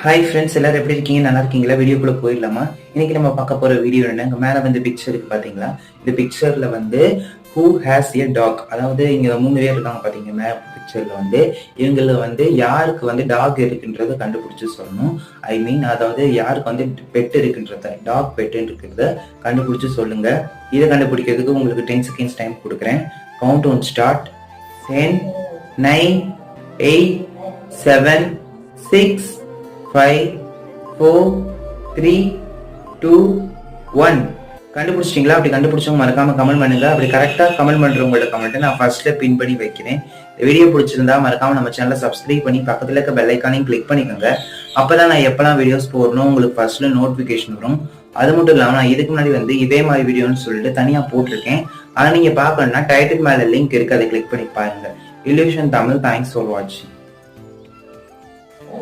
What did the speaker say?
Hi friends, எல்லாரும் எப்படி இருக்கீங்க? நல்லா இருக்கீங்களா? வீடியோக்குள்ள போயிடலாமா? இன்னைக்கு நம்ம பார்க்க போற வீடியோ என்ன, இங்க மேல வந்து பிக்சர் இருக்கு பாத்தீங்களா? இந்த பிக்சர்ல வந்து ஹூ ஹேஸ் எ டாக், அதாவது இங்க 3 பேர் இருக்காங்க பாத்தீங்கன்னா பிக்சர்ல வந்து இவங்கள வந்து யாருக்கு வந்து டாக் இருக்குன்றத கண்டுபிடிச்சு சொல்லணும். ஐ மீன் அதாவது யாருக்கு வந்து பெட் இருக்குன்றத, டாக் பெட் இருக்கிறத கண்டுபிடிச்சு சொல்லுங்க. இதை கண்டுபிடிக்கிறதுக்கு உங்களுக்கு 10 செகண்ட்ஸ் டைம் கொடுக்குறேன். Count one start. 10, 9, 8, 7, 6, 5, 4, 3, 2, 1. கண்டுபிடிச்சிட்டீங்களா? அப்படி கண்டுபிடிச்சவங்க மறக்காம கமெண்ட் பண்ணுங்க. அப்படி கரெக்டா கமெண்ட் பண்றவங்களோட கமெண்ட் நான் ஃபர்ஸ்ட்ல பின் பண்ணி வைக்கிறேன். வீடியோ பிடிச்சிருந்தா மறக்காம நம்ம சேனலை சப்ஸ்கிரைப் பண்ணி பக்கத்துல இருக்க பெல் ஐக்கானையும் கிளிக் பண்ணிக்கோங்க. அப்பதான் நான் எப்பெல்லாம் வீடியோஸ் போடணும் உங்களுக்கு ஃபர்ஸ்ட்ல நோட்டிபிகேஷன் வரும். அது மட்டும் இல்லாம நான் இதுக்கு முன்னாடி வந்து இதே மாதிரி வீடியோன்னு சொல்லிட்டு தனியா போட்டிருக்கேன். அதை நீங்க பார்க்கணும்னா டைட்டில் மேல லிங்க் இருக்கு, அதை கிளிக் பண்ணி பாருங்க. இல்யூஷன் தமிழ். தேங்க்ஸ் ஃபார் வாட்சிங்.